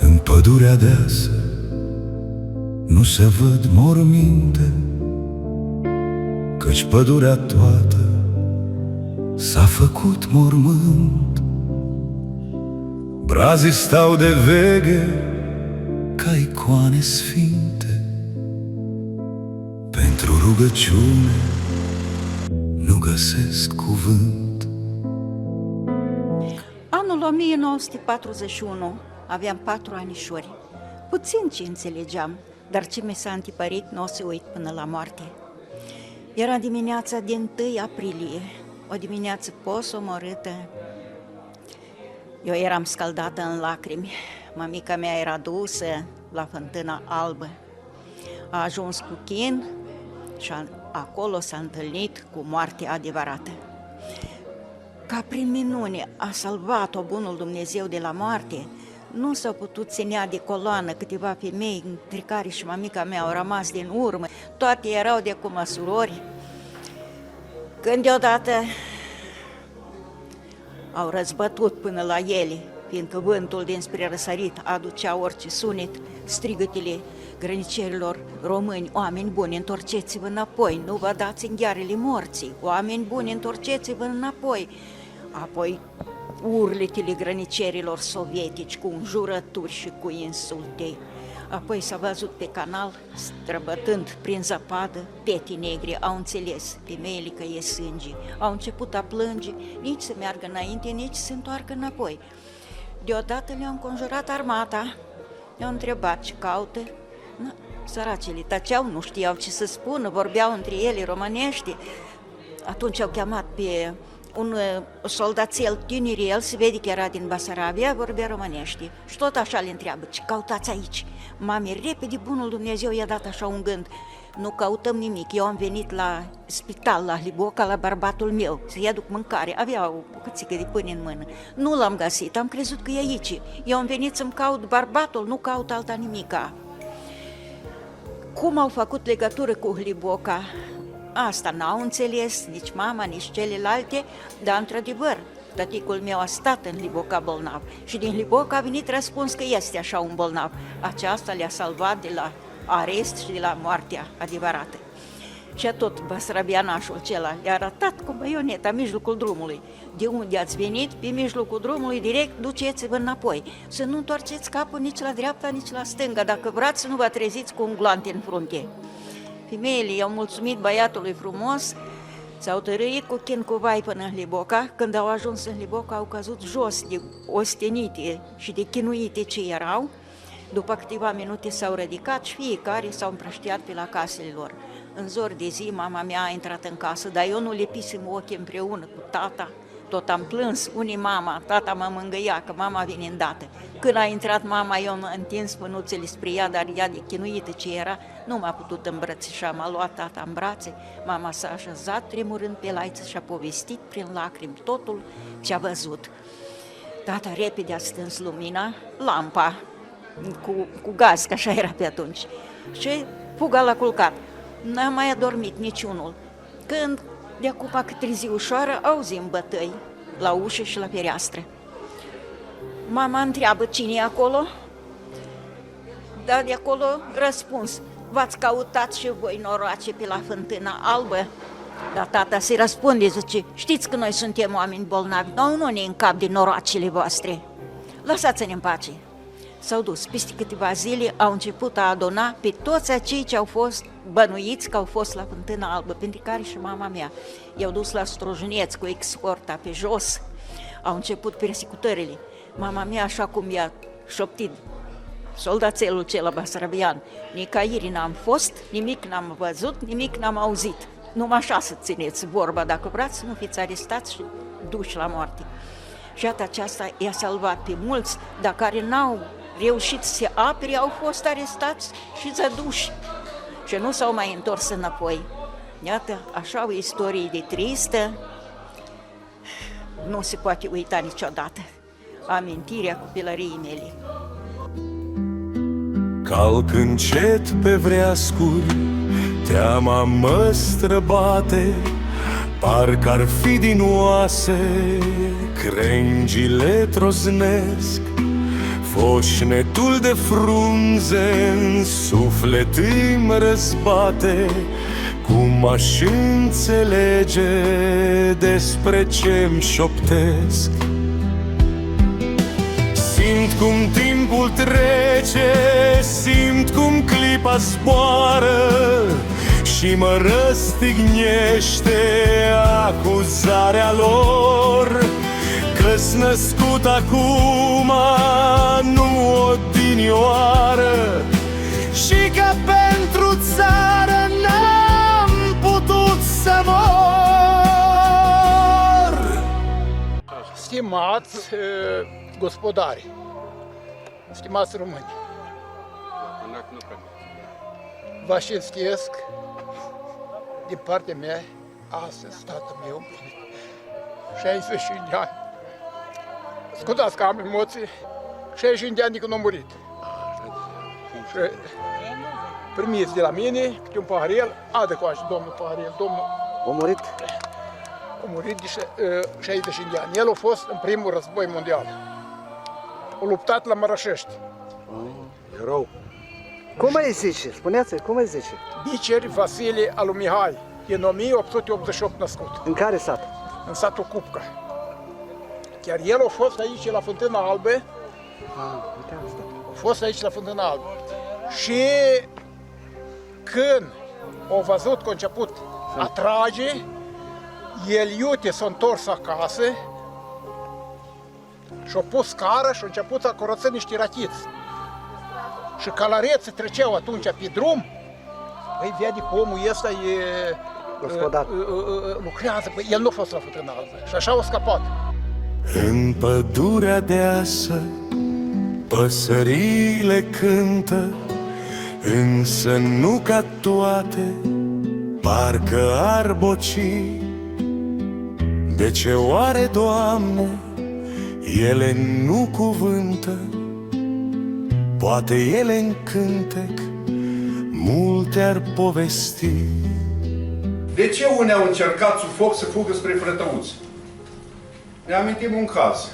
În pădurea deasă nu se văd morminte, căci pădurea toată s-a făcut mormânt. Brazii stau de veche ca icoane sfinte, pentru rugăciune nu găsesc cuvânt. Anul 1941, aveam 4 anișori. Puțin ce înțelegeam, dar ce mi s-a întipărit n-o să uit până la moarte. Era dimineața din 1 aprilie, o dimineață posomorâtă. Eu eram scăldată în lacrimi, mămica mea era dusă la Fântâna Albă. A ajuns cu chin și acolo s-a întâlnit cu moartea adevărată. Ca prin minune a salvat-o bunul Dumnezeu de la moarte. Nu s-au putut ținea de coloană câteva femei, între care și mămica mea au rămas din urmă. Toate erau de cum surori. Când deodată au răzbătut până la ele, fiindcă vântul dinspre răsărit aducea orice sunet, strigătele grănicerilor români: oameni buni, întorceți-vă înapoi, nu vă dați în ghearele morții, oameni buni, întorceți-vă înapoi. Apoi urletele grănicerilor sovietici cu înjurături și cu insulte. Apoi s-a văzut pe canal, străbătând prin zăpadă, fete negre au înțeles, femeile că e sânge, au început a plânge, nici să meargă înainte, nici să se întoarcă înapoi. Deodată le-au înconjurat armata, le-au întrebat ce caută. Săracele tăceau, nu știau ce să spună, vorbeau între ele românește. Atunci au chemat pe un soldațel tinerel, se vede că era din Basarabia, vorbea românește. Și tot așa le întreabă: ce cautați aici? Mami, repede bunul Dumnezeu i-a dat așa un gând: nu căutăm nimic, eu am venit la spital, la Hliboca, la bărbatul meu, să-i aduc mâncare, avea o bucățică de pâine în mână. Nu l-am găsit, am crezut că e aici. Eu am venit să-mi caut bărbatul, nu caut alta nimica. Cum au făcut legătură cu Hliboca? Asta n-au înțeles nici mama, nici celelalte, dar într-adevăr, tăticul meu a stat în Hliboca bolnav și din Hliboca a venit răspuns că este așa un bolnav. Aceasta le-a salvat de la arest și de la moartea adevărată. Și tot basarabianașul acela i-a arătat cu baioneta în mijlocul drumului. De unde ați venit? Pe mijlocul drumului, direct, duceți-vă înapoi. Să nu întoarceți capul nici la dreapta, nici la stânga. Dacă vreați să nu vă treziți cu un glante în frunte. Femeile i-au mulțumit băiatului frumos, s-au tărâit cu chin cu vai până în Hliboca. Când au ajuns în Hliboca, au căzut jos de ostenite și de chinuite ce erau. După câteva minute s-au ridicat și fiecare s-au împrăștiat pe la casele lor. În zor de zi, mama mea a intrat în casă, dar eu nu lepisem ochii împreună cu tata. Tot am plâns, unii mama, tata mă mângâia că mama vine îndată. Când a intrat mama, eu am întins mânuțele spre ea, dar ea de chinuită ce era, nu m-a putut îmbrățișa. M-a luat tata în brațe, mama s-a așezat tremurând pe laiță și a povestit prin lacrimi totul ce a văzut. Tata repede a stâns lumina, lampa, cu gaz, că așa era pe atunci, și fuga la culcat. N-a mai adormit niciunul. Când de acum câte zi ușoară, auzim bătăi la ușă și la fereastră. Mama întreabă cine e acolo, dar de acolo răspuns: v-ați căutat și voi noroace pe la Fântâna Albă? Dar tata se răspunde, zice: știți că noi suntem oameni bolnavi, nu ne încap din noroacele voastre, lăsați-ne în pace. S-au dus, peste câteva zile au început a aduna pe toți acei ce au fost bănuiți că au fost la Fântâna Albă, pentru care și mama mea. I-au dus la Strojuneț cu escorta pe jos, au început persecutările. Mama mea, așa cum i-a șoptit soldațelul cel basarabian: nicăieri n-am fost, nimic n-am văzut, nimic n-am auzit. Numai așa să țineți vorba, dacă vreți, nu fiți arestați și duși la moarte. Și iată, aceasta i-a salvat pe mulți, dar care n-au reușit să se apere, au fost arestați și zăduși și nu s-au mai întors înapoi. Iată, așa o istorie de tristă, nu se poate uita niciodată amintirea copilăriei mele. calc încet pe vreascuri, teama mă străbate, parcă-ar fi din oase, crengile troznesc, foșnetul de frunze în suflet îmi răzbate. Cum aș înțelege despre ce-mi șoptesc? Simt cum timpul trece, simt cum clipa zboară și mă răstignește acuzarea lor că-s născut acum, nu odinioară, și că pentru țară n-am putut să mor. Stimați gospodari, stimați români, vă cinstesc din partea mea astăzi, tatăl meu, 65 de ani. Scuzați că am emoții, 65 de ani de când a murit. Și primiți de la mine câte un paharel, adăcoace domnul paharel, domnul A murit? a murit de 65 de ani. El a fost în primul război mondial. A luptat la Mărășești. Erou. Cum îi zice? Spuneți, cum îi zice? Biceri Vasile Alu Mihai, în 1888 născut, În care sat? în satul Cupca. Chiar el a fost aici la Fântâna Albă, Uite asta. a fost aici la Fântâna Albă. Și când a văzut că a început a trage, el iute s-a întors acasă și-a pus scară și a început să curăță niște rachiți. Și călăreții treceau atunci pe drum, păi vede că omul ăsta e... Gospodar. lucrează, păi el nu a fost la Fântâna Albă. Și așa a scăpat. În pădurea deasă păsările cântă, însă nu ca toate, parcă ar boci. De ce oare, Doamne, ele nu cuvântă? Poate ele în cântec multe ar povesti. De ce unii au încercat sub foc să fugă spre Frătăuți? Ne amintim un caz.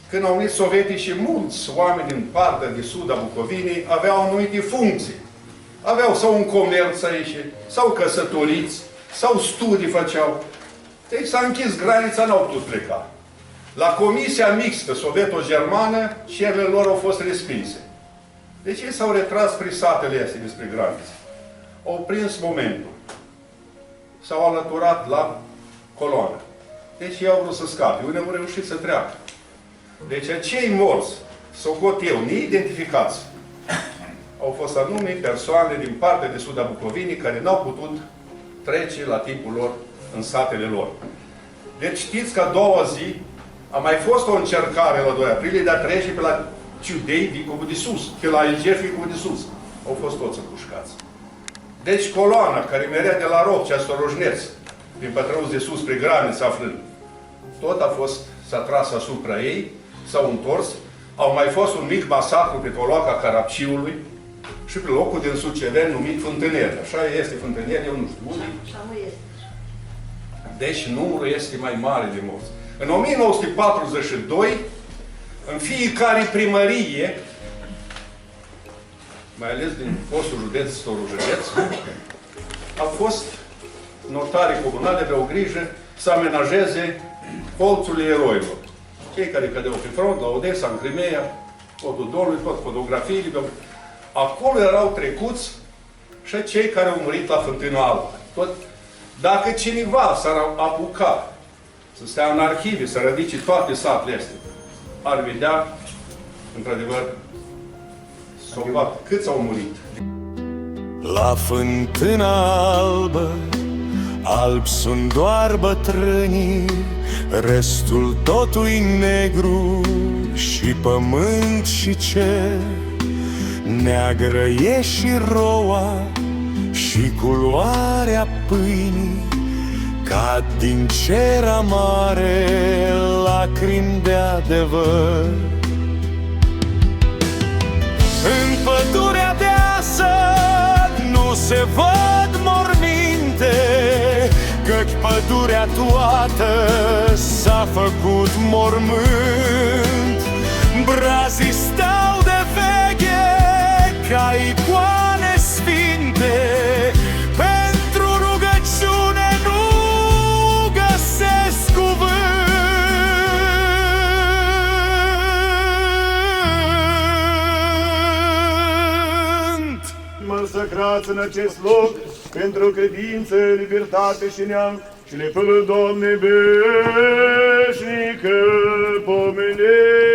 Când au venit sovietii și mulți oameni din partea de sud a Bucovinei aveau anumite funcții. Aveau sau un comerț aici, sau căsătoriți, sau studii făceau. Deci s-a închis granița, n-au putut pleca. La comisia mixtă sovieto-germană, cererile lor au fost respinse. Deci ei s-au retras spre satele astea despre graniță. Au prins momentul. S-au alăturat la coloană. Deci ei au vrut să scape. Unii au reușit să treacă. Deci acei morți, socot eu, neidentificați, au fost anume persoane din partea de sud a Bucovinii care n-au putut trece la timpul lor în satele lor. Deci știți că a doua zi a mai fost o încercare la 2 aprilie de a trece pe la Ciudei Vicovu de Sus, pe la Ilger Vicovu de Sus. Au fost toți împușcați. Deci coloana care merea de la Rocea, Storojneț, din Pătrăuți de Sus spre graniță aflând, tot a fost, s-a tras asupra ei, s-au întors, au mai fost un mic masacru pe Toloaca Carapciului și pe locul din Suceden numit Fântânele. Așa este Fântânele, eu nu știu unde. Deci numărul este mai mare de morți. În 1942, în fiecare primărie, mai ales din fostul județ Storojneț, au fost notarii comunale, aveau grijă să amenajeze colțurile eroilor. Cei care cădeau pe front, la Odessa, în Crimea, podul Donului, tot fotografiile. Acolo erau trecuți și cei care au murit la Fântâna Albă. Tot, dacă cineva s-ar apuca să stea în arhive, să ridice toate satele astea, ar vedea, într-adevăr, câți au murit. La Fântâna Albă, albi sunt doar bătrânii, restul totul-i negru, și pământ și cer. Neagră e și roa și culoarea pâinii, cad din cer amare lacrimi de adevăr. În pururea toată s-a făcut mormânt. Brazii stau de veche ca icoane sfinte, pentru rugăciune nu găsesc cuvânt. Măsăcrați în acest loc pentru credință, libertate și neam și le fă, Doamne, veșnică pomene.